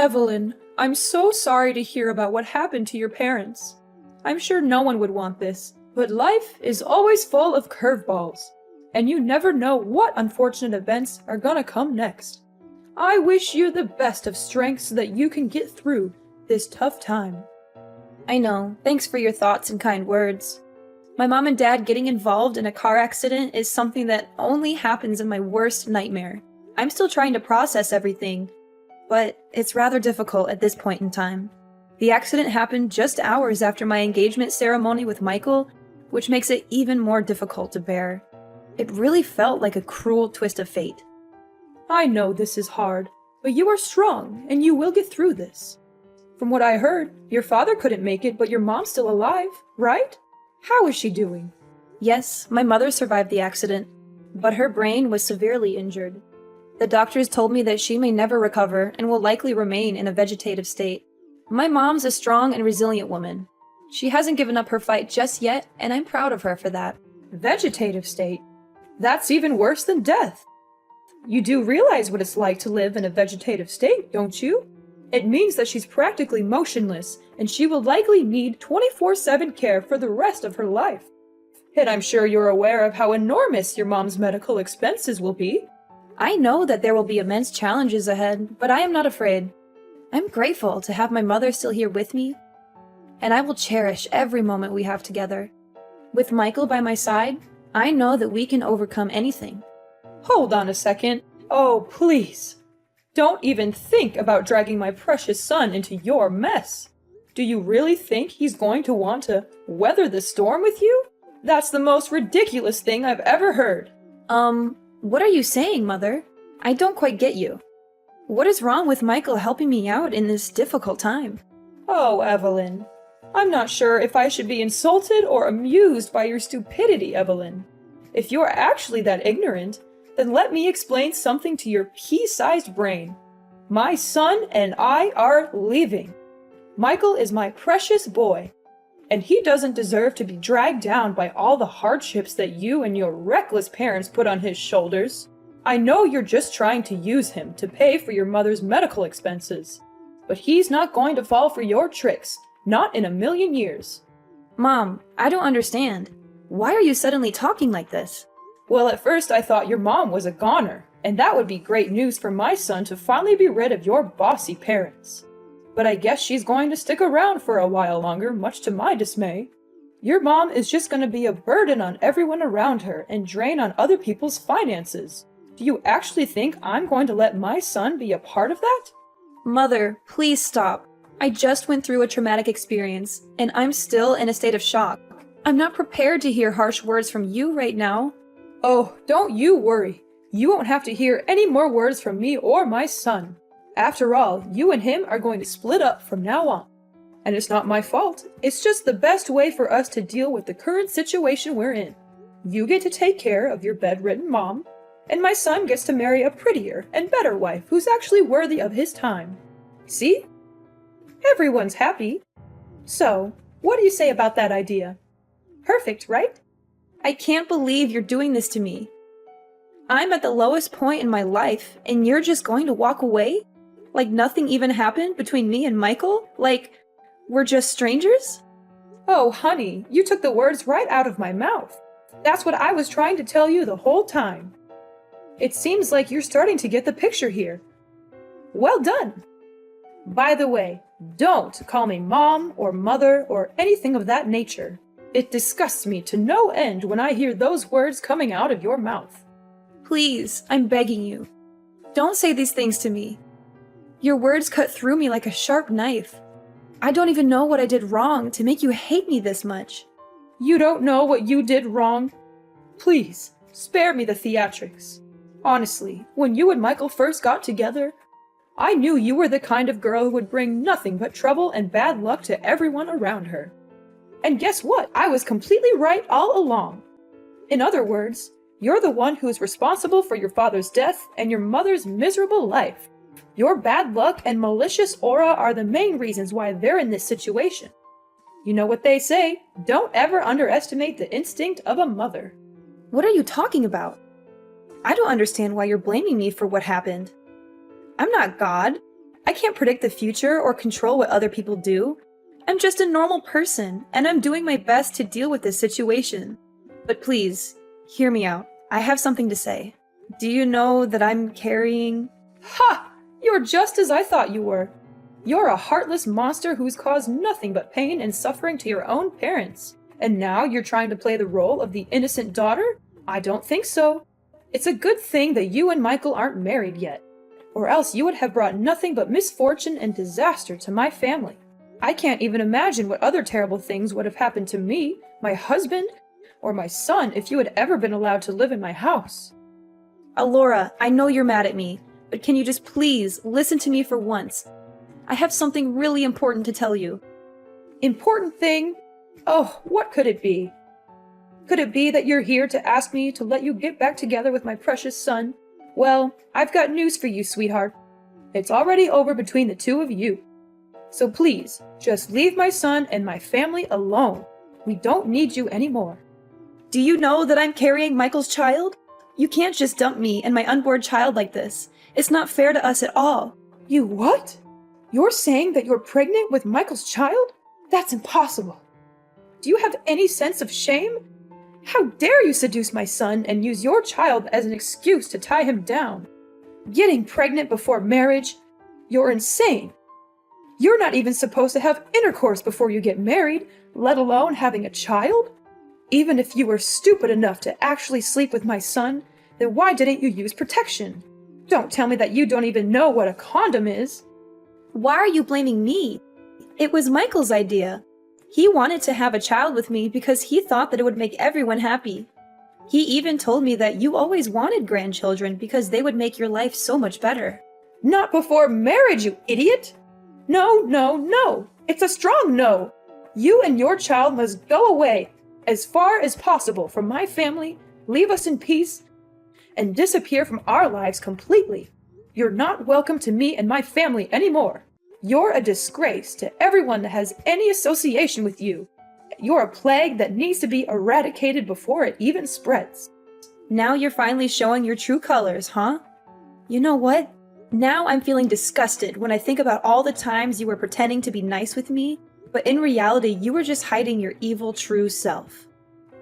Evelyn, I'm so sorry to hear about what happened to your parents. I'm sure no one would want this, but life is always full of curveballs, and you never know what unfortunate events are gonna come next. I wish you the best of strength so that you can get through this tough time. I know. Thanks for your thoughts and kind words. My mom and dad getting involved in a car accident is something that only happens in my worst nightmare. I'm still trying to process everything, but it's rather difficult at this point in time. The accident happened just hours after my engagement ceremony with Michael, which makes it even more difficult to bear. It really felt like a cruel twist of fate. I know this is hard, but you are strong, and you will get through this. From what I heard, your father couldn't make it, but your mom's still alive, right? How is she doing? Yes, my mother survived the accident, but her brain was severely injured. The doctors told me that she may never recover and will likely remain in a vegetative state. My mom's a strong and resilient woman. She hasn't given up her fight just yet, and I'm proud of her for that. Vegetative state? That's even worse than death. You do realize what it's like to live in a vegetative state, don't you? It means that she's practically motionless, and she will likely need 24/7 care for the rest of her life. And I'm sure you're aware of how enormous your mom's medical expenses will be. I know that there will be immense challenges ahead, but I am not afraid. I'm grateful to have my mother still here with me, and I will cherish every moment we have together. With Michael by my side, I know that we can overcome anything. Hold on a second. Oh, please. Don't even think about dragging my precious son into your mess. Do you really think he's going to want to weather the storm with you? That's the most ridiculous thing I've ever heard. What are you saying, Mother? I don't quite get you. What is wrong with Michael helping me out in this difficult time? Oh, Evelyn. I'm not sure if I should be insulted or amused by your stupidity, Evelyn. If you're actually that ignorant, then let me explain something to your pea-sized brain. My son and I are leaving. Michael is my precious boy, and he doesn't deserve to be dragged down by all the hardships that you and your reckless parents put on his shoulders. I know you're just trying to use him to pay for your mother's medical expenses, but he's not going to fall for your tricks, not in a million years. Mom, I don't understand. Why are you suddenly talking like this? Well, at first I thought your mom was a goner, and that would be great news for my son to finally be rid of your bossy parents. But I guess she's going to stick around for a while longer, much to my dismay. Your mom is just going to be a burden on everyone around her and drain on other people's finances. Do you actually think I'm going to let my son be a part of that? Mother, please stop. I just went through a traumatic experience, and I'm still in a state of shock. I'm not prepared to hear harsh words from you right now. Oh, don't you worry. You won't have to hear any more words from me or my son. After all, you and him are going to split up from now on. And it's not my fault. It's just the best way for us to deal with the current situation we're in. You get to take care of your bedridden mom, and my son gets to marry a prettier and better wife who's actually worthy of his time. See? Everyone's happy. So, what do you say about that idea? Perfect, right? I can't believe you're doing this to me. I'm at the lowest point in my life, and you're just going to walk away? Like nothing even happened between me and Michael? Like, we're just strangers? Oh, honey, you took the words right out of my mouth. That's what I was trying to tell you the whole time. It seems like you're starting to get the picture here. Well done. By the way, don't call me mom or mother or anything of that nature. It disgusts me to no end when I hear those words coming out of your mouth. Please, I'm begging you. Don't say these things to me. Your words cut through me like a sharp knife. I don't even know what I did wrong to make you hate me this much. You don't know what you did wrong? Please, spare me the theatrics. Honestly, when you and Michael first got together, I knew you were the kind of girl who would bring nothing but trouble and bad luck to everyone around her. And guess what? I was completely right all along. In other words, you're the one who is responsible for your father's death and your mother's miserable life. Your bad luck and malicious aura are the main reasons why they're in this situation. You know what they say, don't ever underestimate the instinct of a mother. What are you talking about? I don't understand why you're blaming me for what happened. I'm not God. I can't predict the future or control what other people do. I'm just a normal person, and I'm doing my best to deal with this situation. But please, hear me out. I have something to say. Do you know that I'm carrying... Ha! You're just as I thought you were. You're a heartless monster who's caused nothing but pain and suffering to your own parents. And now you're trying to play the role of the innocent daughter? I don't think so. It's a good thing that you and Michael aren't married yet, or else you would have brought nothing but misfortune and disaster to my family. I can't even imagine what other terrible things would have happened to me, my husband, or my son if you had ever been allowed to live in my house. Alora, I know you're mad at me, but can you just please listen to me for once? I have something really important to tell you. Important thing? Oh, what could it be? Could it be that you're here to ask me to let you get back together with my precious son? Well, I've got news for you, sweetheart. It's already over between the two of you. So please, just leave my son and my family alone. We don't need you anymore. Do you know that I'm carrying Michael's child? You can't just dump me and my unborn child like this. It's not fair to us at all. You what? You're saying that you're pregnant with Michael's child? That's impossible. Do you have any sense of shame? How dare you seduce my son and use your child as an excuse to tie him down? Getting pregnant before marriage? You're insane. You're not even supposed to have intercourse before you get married, let alone having a child? Even if you were stupid enough to actually sleep with my son, then why didn't you use protection? Don't tell me that you don't even know what a condom is. Why are you blaming me? It was Michael's idea. He wanted to have a child with me because he thought that it would make everyone happy. He even told me that you always wanted grandchildren because they would make your life so much better. Not before marriage, you idiot! No, no, no! It's a strong no! You and your child must go away as far as possible from my family, leave us in peace, and disappear from our lives completely. You're not welcome to me and my family anymore. You're a disgrace to everyone that has any association with you. You're a plague that needs to be eradicated before it even spreads. Now you're finally showing your true colors, huh? You know what? Now I'm feeling disgusted when I think about all the times you were pretending to be nice with me, but in reality you were just hiding your evil true self.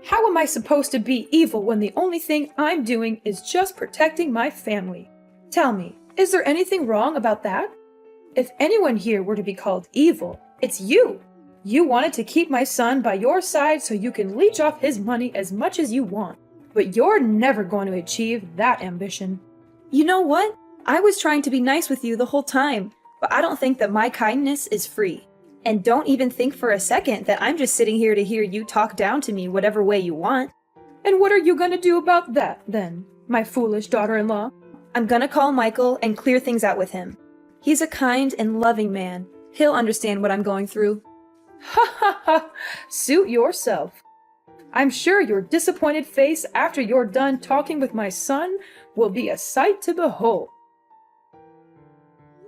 How am I supposed to be evil when the only thing I'm doing is just protecting my family? Tell me, is there anything wrong about that? If anyone here were to be called evil, it's you. You wanted to keep my son by your side so you can leech off his money as much as you want. But you're never going to achieve that ambition. You know what? I was trying to be nice with you the whole time, but I don't think that my kindness is free. And don't even think for a second that I'm just sitting here to hear you talk down to me whatever way you want. And what are you going to do about that, then, my foolish daughter-in-law? I'm gonna call Michael and clear things out with him. He's a kind and loving man. He'll understand what I'm going through. Ha ha ha! Suit yourself. I'm sure your disappointed face after you're done talking with my son will be a sight to behold.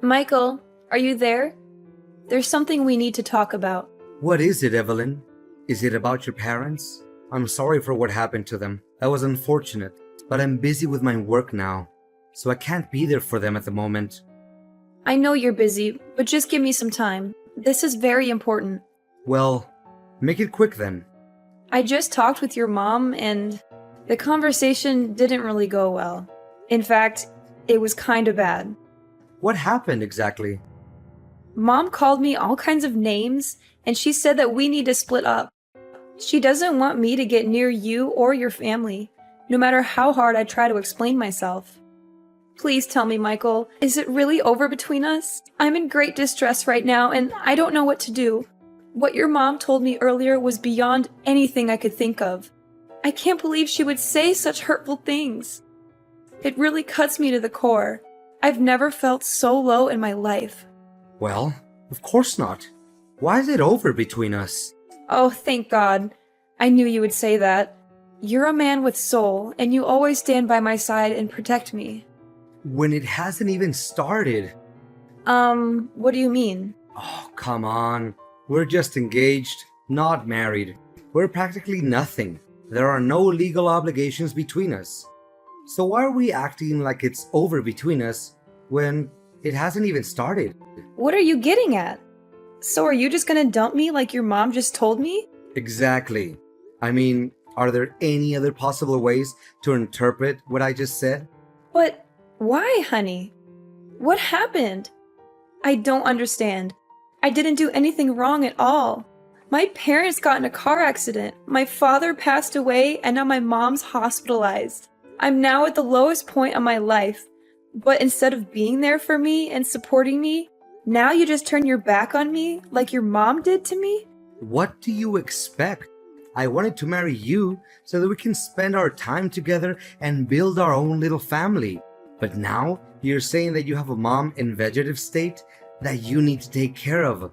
Michael, are you there? There's something we need to talk about. What is it, Evelyn? Is it about your parents? I'm sorry for what happened to them. That was unfortunate, but I'm busy with my work now, so I can't be there for them at the moment. I know you're busy, but just give me some time. This is very important. Well, make it quick then. I just talked with your mom, and the conversation didn't really go well. In fact, it was kinda bad. What happened exactly? Mom called me all kinds of names, and she said that we need to split up. She doesn't want me to get near you or your family, no matter how hard I try to explain myself. Please tell me, Michael, is it really over between us? I'm in great distress right now, and I don't know what to do. What your mom told me earlier was beyond anything I could think of. I can't believe she would say such hurtful things. It really cuts me to the core. I've never felt so low in my life. Well, of course not. Why is it over between us? Oh, thank God. I knew you would say that. You're a man with soul, and you always stand by my side and protect me. When it hasn't even started. What do you mean? Oh, come on. We're just engaged, not married. We're practically nothing. There are no legal obligations between us. So why are we acting like it's over between us when It hasn't even started. What are you getting at? So are you just gonna dump me like your mom just told me? Exactly. I mean, are there any other possible ways to interpret what I just said? But why, honey? What happened? I don't understand. I didn't do anything wrong at all. My parents got in a car accident. My father passed away, and now my mom's hospitalized. I'm now at the lowest point of my life. But instead of being there for me and supporting me, now you just turn your back on me like your mom did to me? What do you expect? I wanted to marry you so that we can spend our time together and build our own little family. But now you're saying that you have a mom in vegetative state that you need to take care of.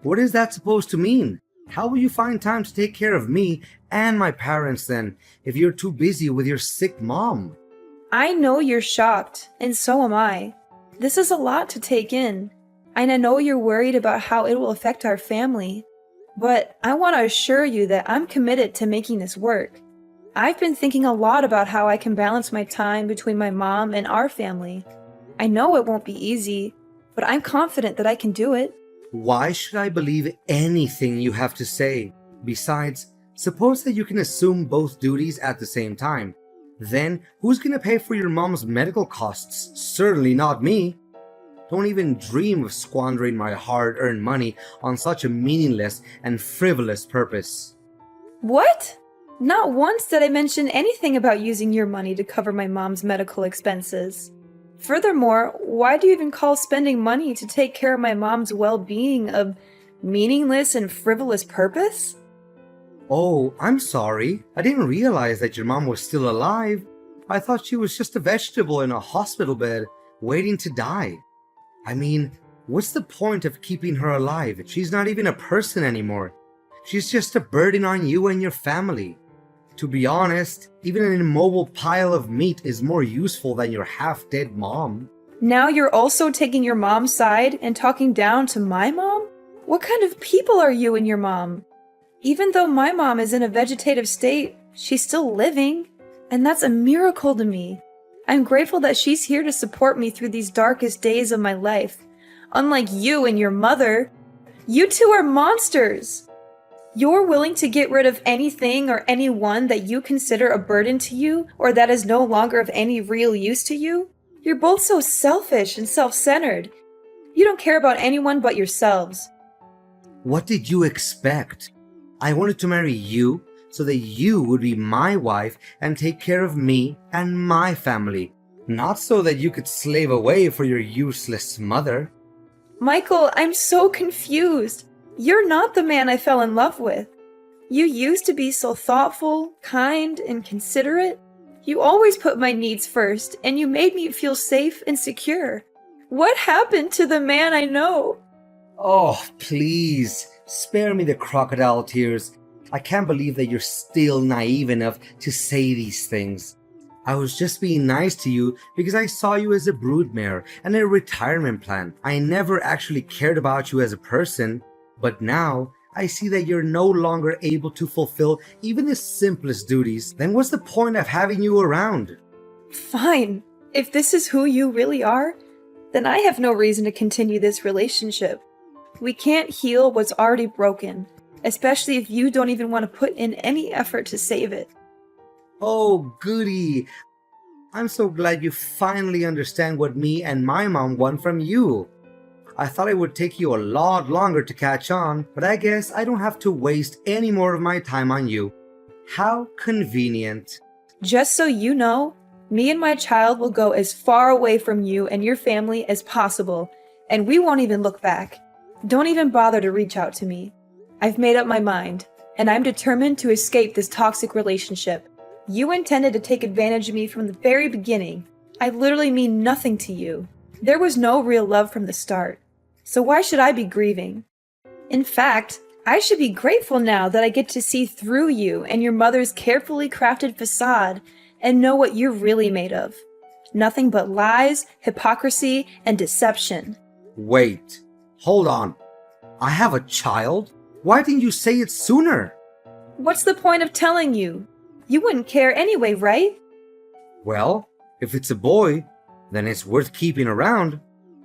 What is that supposed to mean? How will you find time to take care of me and my parents then if you're too busy with your sick mom? I know you're shocked, and so am I. This is a lot to take in, and I know you're worried about how it will affect our family. But I want to assure you that I'm committed to making this work. I've been thinking a lot about how I can balance my time between my mom and our family. I know it won't be easy, but I'm confident that I can do it. Why should I believe anything you have to say? Besides, suppose that you can assume both duties at the same time. Then, who's gonna pay for your mom's medical costs? Certainly not me. Don't even dream of squandering my hard-earned money on such a meaningless and frivolous purpose. What? Not once did I mention anything about using your money to cover my mom's medical expenses. Furthermore, why do you even call spending money to take care of my mom's well-being a meaningless and frivolous purpose? Oh, I'm sorry. I didn't realize that your mom was still alive. I thought she was just a vegetable in a hospital bed, waiting to die. I mean, what's the point of keeping her alive? She's not even a person anymore. She's just a burden on you and your family. To be honest, even an immobile pile of meat is more useful than your half-dead mom. Now you're also taking your mom's side and talking down to my mom? What kind of people are you and your mom? Even though my mom is in a vegetative state, she's still living, and that's a miracle to me. I'm grateful that she's here to support me through these darkest days of my life. Unlike you and your mother, you two are monsters. You're willing to get rid of anything or anyone that you consider a burden to you or that is no longer of any real use to you? You're both so selfish and self-centered. You don't care about anyone but yourselves. What did you expect? I wanted to marry you so that you would be my wife and take care of me and my family, not so that you could slave away for your useless mother. Michael, I'm so confused. You're not the man I fell in love with. You used to be so thoughtful, kind, and considerate. You always put my needs first, and you made me feel safe and secure. What happened to the man I know? Oh, please, spare me the crocodile tears. I can't believe that you're still naive enough to say these things. I was just being nice to you because I saw you as a broodmare and a retirement plan. I never actually cared about you as a person, but now I see that you're no longer able to fulfill even the simplest duties. Then what's the point of having you around? Fine. If this is who you really are, then I have no reason to continue this relationship. We can't heal what's already broken, especially if you don't even want to put in any effort to save it. Oh, goody. I'm so glad you finally understand what me and my mom want from you. I thought it would take you a lot longer to catch on, but I guess I don't have to waste any more of my time on you. How convenient. Just so you know, me and my child will go as far away from you and your family as possible, and we won't even look back. Don't even bother to reach out to me. I've made up my mind, and I'm determined to escape this toxic relationship. You intended to take advantage of me from the very beginning. I literally mean nothing to you. There was no real love from the start. So why should I be grieving? In fact, I should be grateful now that I get to see through you and your mother's carefully crafted facade and know what you're really made of. Nothing but lies, hypocrisy, and deception. Wait, hold on. I have a child? Why didn't you say it sooner? What's the point of telling you? You wouldn't care anyway, right? Well, if it's a boy, then it's worth keeping around.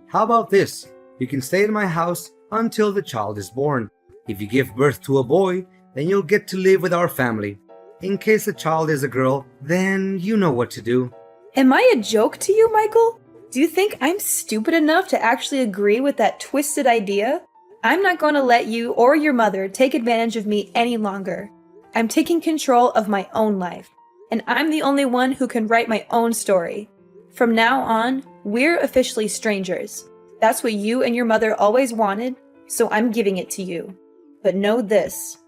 How about this? You can stay in my house until the child is born. If you give birth to a boy, then you'll get to live with our family. In case the child is a girl, then you know what to do. Am I a joke to you, Michael? Do you think I'm stupid enough to actually agree with that twisted idea? I'm not going to let you or your mother take advantage of me any longer. I'm taking control of my own life, and I'm the only one who can write my own story. From now on, we're officially strangers. That's what you and your mother always wanted, so I'm giving it to you. But know this,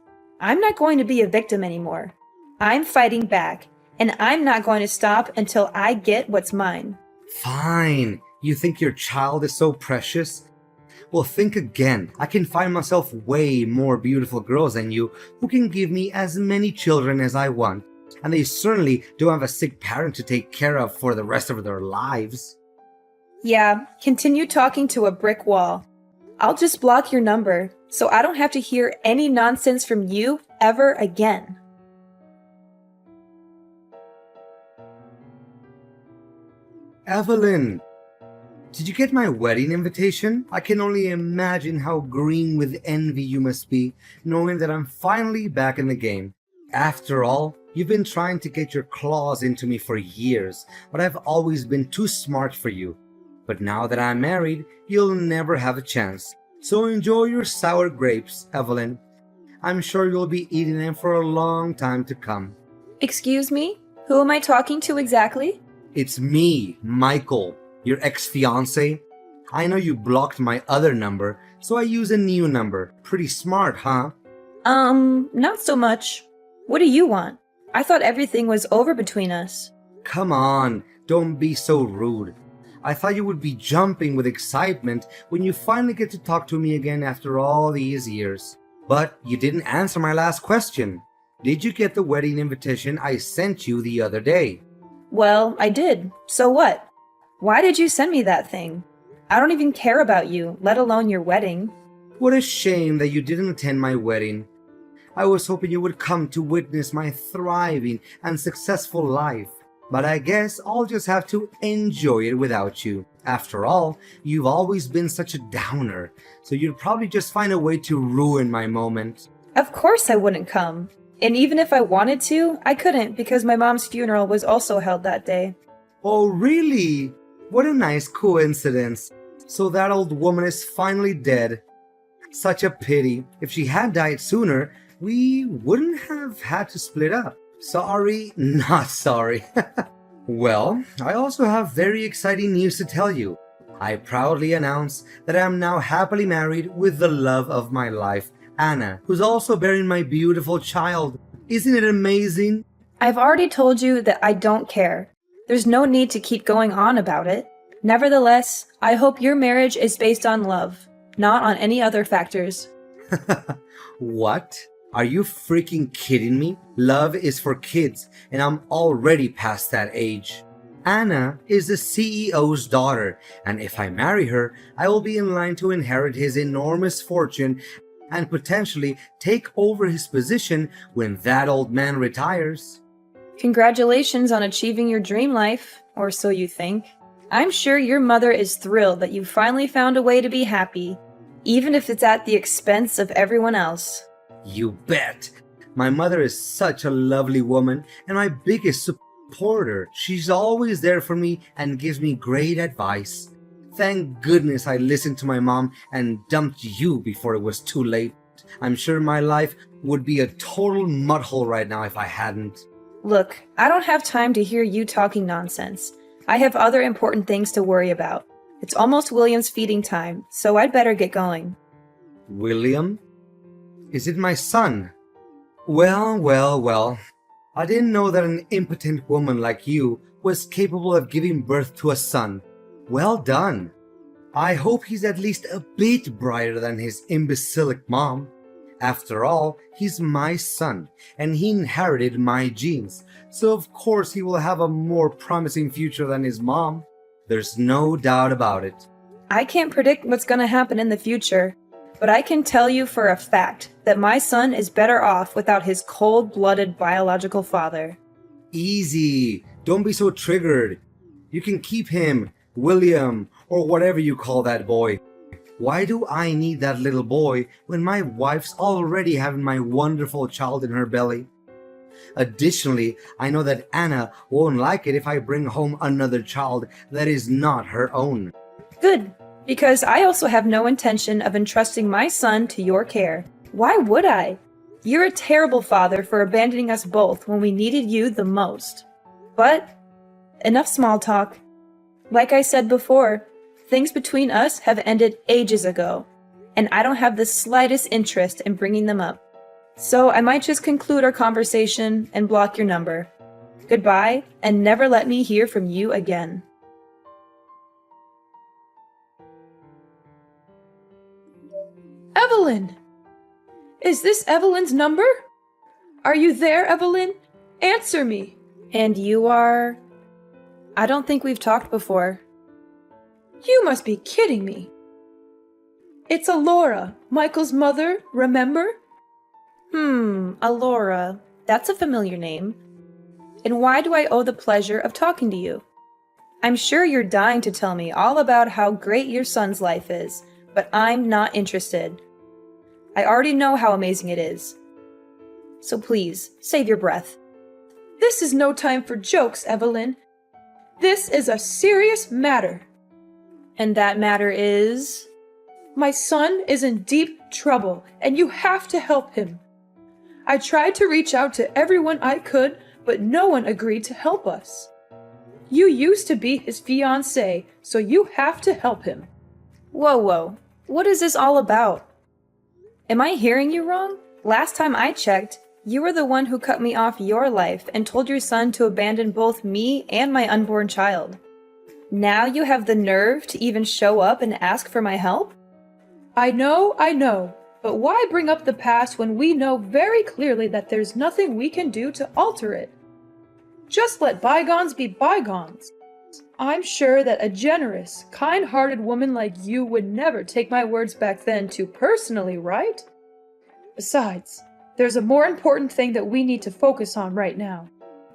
I'm not going to be a victim anymore. I'm fighting back, and I'm not going to stop until I get what's mine. Fine. You think your child is so precious? Well, think again. I can find myself way more beautiful girls than you who can give me as many children as I want. And they certainly don't have a sick parent to take care of for the rest of their lives. Yeah, continue talking to a brick wall. I'll just block your number, so I don't have to hear any nonsense from you ever again. Evelyn, did you get my wedding invitation? I can only imagine how green with envy you must be, knowing that I'm finally back in the game. After all, you've been trying to get your claws into me for years, but I've always been too smart for you. But now that I'm married, you'll never have a chance. So enjoy your sour grapes, Evelyn. I'm sure you'll be eating them for a long time to come. Excuse me? Who am I talking to exactly? It's me, Michael, your ex-fiancé. I know you blocked my other number, so I use a new number. Pretty smart, huh? Not so much. What do you want? I thought everything was over between us. Come on, don't be so rude. I thought you would be jumping with excitement when you finally get to talk to me again after all these years. But you didn't answer my last question. Did you get the wedding invitation I sent you the other day? Well, I did. So what? Why did you send me that thing? I don't even care about you, let alone your wedding. What a shame that you didn't attend my wedding. I was hoping you would come to witness my thriving and successful life. But I guess I'll just have to enjoy it without you. After all, you've always been such a downer, so you'd probably just find a way to ruin my moment. Of course I wouldn't come. And even if I wanted to, I couldn't because my mom's funeral was also held that day. Oh, really? What a nice coincidence. So that old woman is finally dead. Such a pity. If she had died sooner, we wouldn't have had to split up. Sorry, not sorry. Well, I also have very exciting news to tell you. I proudly announce that I am now happily married with the love of my life, Anna, who's also bearing my beautiful child. Isn't it amazing? I've already told you that I don't care. There's no need to keep going on about it. Nevertheless, I hope your marriage is based on love, not on any other factors. What? Are you freaking kidding me? Love is for kids, and I'm already past that age. Anna is the CEO's daughter, and if I marry her, I will be in line to inherit his enormous fortune and potentially take over his position when that old man retires. Congratulations on achieving your dream life, or so you think. I'm sure your mother is thrilled that you finally found a way to be happy, even if it's at the expense of everyone else. You bet. My mother is such a lovely woman and my biggest supporter. She's always there for me and gives me great advice. Thank goodness I listened to my mom and dumped you before it was too late. I'm sure my life would be a total mudhole right now if I hadn't. Look, I don't have time to hear you talking nonsense. I have other important things to worry about. It's almost William's feeding time, so I'd better get going. William? Is it my son? Well. I didn't know that an impotent woman like you was capable of giving birth to a son. Well done. I hope he's at least a bit brighter than his imbecilic mom. After all, he's my son, and he inherited my genes, so of course he will have a more promising future than his mom. There's no doubt about it. I can't predict what's going to happen in the future, but I can tell you for a fact that my son is better off without his cold-blooded biological father. Easy. Don't be so triggered. You can keep him, William, or whatever you call that boy. Why do I need that little boy when my wife's already having my wonderful child in her belly? Additionally, I know that Anna won't like it if I bring home another child that is not her own. Good, because I also have no intention of entrusting my son to your care. Why would I? You're a terrible father for abandoning us both when we needed you the most. But enough small talk. Like I said before, things between us have ended ages ago, and I don't have the slightest interest in bringing them up. So I might just conclude our conversation and block your number. Goodbye, and never let me hear from you again. Evelyn! Is this Evelyn's number? Are you there, Evelyn? Answer me! And you are... I don't think we've talked before. You must be kidding me. It's Alora, Michael's mother, remember? Alora. That's a familiar name. And why do I owe the pleasure of talking to you? I'm sure you're dying to tell me all about how great your son's life is, but I'm not interested. I already know how amazing it is. So please, save your breath. This is no time for jokes, Evelyn. This is a serious matter. And that matter is? My son is in deep trouble, and you have to help him. I tried to reach out to everyone I could, but no one agreed to help us. You used to be his fiancée, so you have to help him. Whoa. What is this all about? Am I hearing you wrong? Last time I checked, you were the one who cut me off your life and told your son to abandon both me and my unborn child. Now you have the nerve to even show up and ask for my help? I know. But why bring up the past when we know very clearly that there's nothing we can do to alter it? Just let bygones be bygones. I'm sure that a generous, kind-hearted woman like you would never take my words back then too personally, right? Besides, there's a more important thing that we need to focus on right now.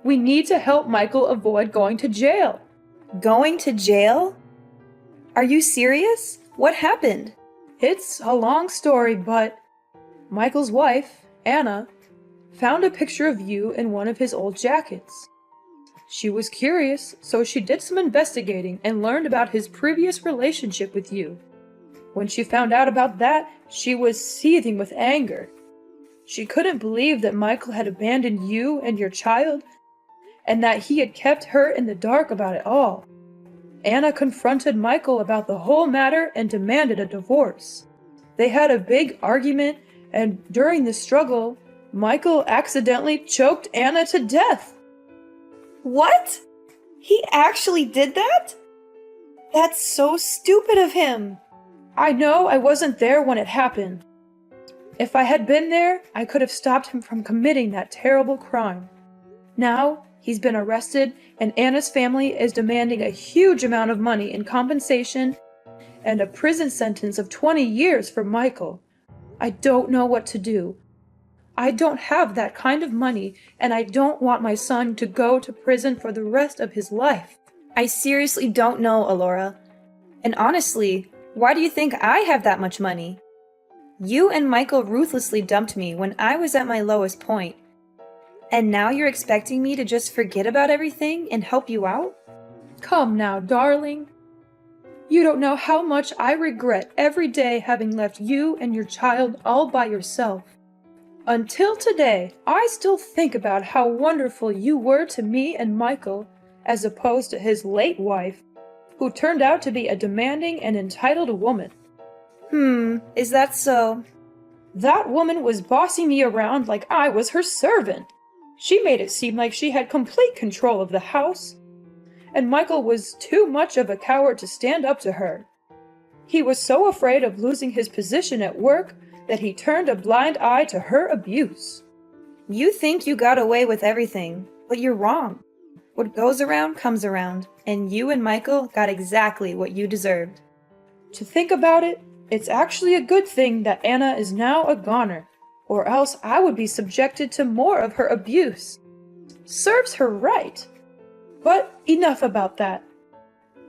We need to help Michael avoid going to jail. Going to jail? Are you serious? What happened? It's a long story, but Michael's wife, Anna, found a picture of you in one of his old jackets. She was curious, so she did some investigating and learned about his previous relationship with you. When she found out about that, she was seething with anger. She couldn't believe that Michael had abandoned you and your child, and that he had kept her in the dark about it all. Anna confronted Michael about the whole matter and demanded a divorce. They had a big argument, and during the struggle, Michael accidentally choked Anna to death. What? He actually did that? That's so stupid of him. I know I wasn't there when it happened. If I had been there, I could have stopped him from committing that terrible crime. Now, he's been arrested, and Anna's family is demanding a huge amount of money in compensation and a prison sentence of 20 years for Michael. I don't know what to do. I don't have that kind of money, and I don't want my son to go to prison for the rest of his life. I seriously don't know, Alora. And honestly, why do you think I have that much money? You and Michael ruthlessly dumped me when I was at my lowest point. And now you're expecting me to just forget about everything and help you out? Come now, darling. You don't know how much I regret every day having left you and your child all by yourself. Until today, I still think about how wonderful you were to me and Michael, as opposed to his late wife, who turned out to be a demanding and entitled woman. Is that so? That woman was bossing me around like I was her servant. She made it seem like she had complete control of the house, and Michael was too much of a coward to stand up to her. He was so afraid of losing his position at work that he turned a blind eye to her abuse. You think you got away with everything, but you're wrong. What goes around comes around, and you and Michael got exactly what you deserved. To think about it, it's actually a good thing that Anna is now a goner, or else I would be subjected to more of her abuse. Serves her right. But enough about that.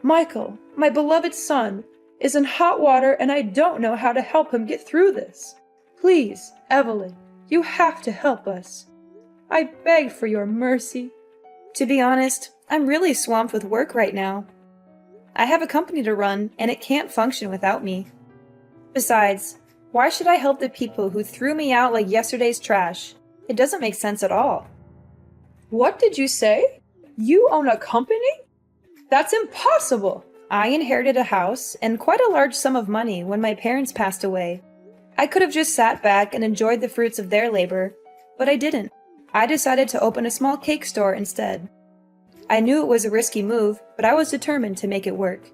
Michael, my beloved son, is in hot water and I don't know how to help him get through this. Please, Evelyn, you have to help us. I beg for your mercy. To be honest, I'm really swamped with work right now. I have a company to run, and it can't function without me. Besides, why should I help the people who threw me out like yesterday's trash? It doesn't make sense at all. What did you say? You own a company? That's impossible! I inherited a house and quite a large sum of money when my parents passed away. I could have just sat back and enjoyed the fruits of their labor, but I didn't. I decided to open a small cake store instead. I knew it was a risky move, but I was determined to make it work.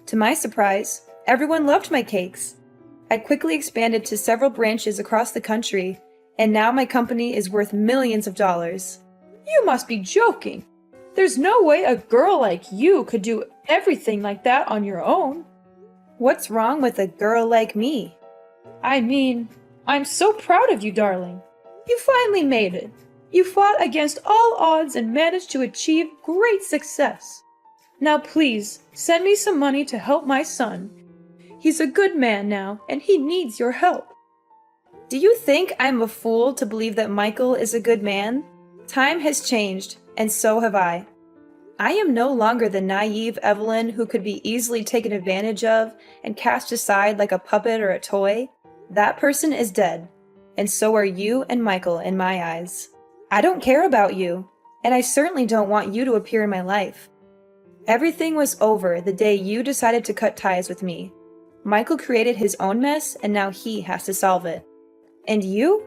To my surprise, everyone loved my cakes. I quickly expanded to several branches across the country, and now my company is worth millions of dollars. You must be joking! There's no way a girl like you could do everything like that on your own. What's wrong with a girl like me? I mean, I'm so proud of you, darling. You finally made it. You fought against all odds and managed to achieve great success. Now please, send me some money to help my son. He's a good man now, and he needs your help. Do you think I'm a fool to believe that Michael is a good man? Time has changed, and so have I. I am no longer the naive Evelyn who could be easily taken advantage of and cast aside like a puppet or a toy. That person is dead, and so are you and Michael in my eyes. I don't care about you, and I certainly don't want you to appear in my life. Everything was over the day you decided to cut ties with me. Michael created his own mess, and now he has to solve it. And you?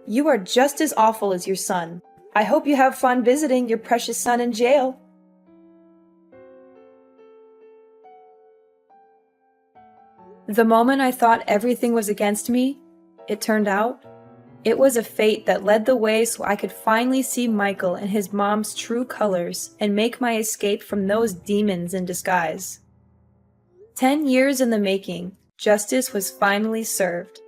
You are just as awful as your son. I hope you have fun visiting your precious son in jail. The moment I thought everything was against me, it turned out, it was a fate that led the way so I could finally see Michael and his mom's true colors and make my escape from those demons in disguise. 10 years in the making, justice was finally served.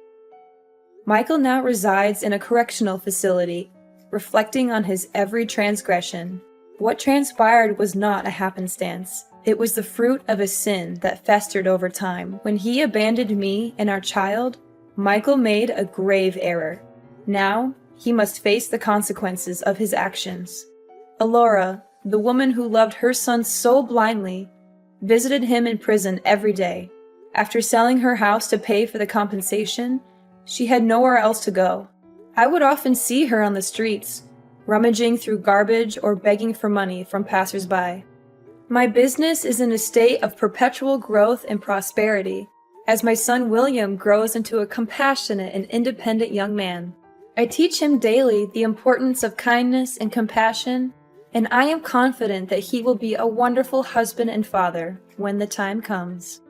Michael now resides in a correctional facility, reflecting on his every transgression. What transpired was not a happenstance. It was the fruit of a sin that festered over time. When he abandoned me and our child, Michael made a grave error. Now, he must face the consequences of his actions. Alora, the woman who loved her son so blindly, visited him in prison every day. After selling her house to pay for the compensation, she had nowhere else to go. I would often see her on the streets, rummaging through garbage or begging for money from passers-by. My business is in a state of perpetual growth and prosperity, as my son William grows into a compassionate and independent young man. I teach him daily the importance of kindness and compassion, and I am confident that he will be a wonderful husband and father when the time comes.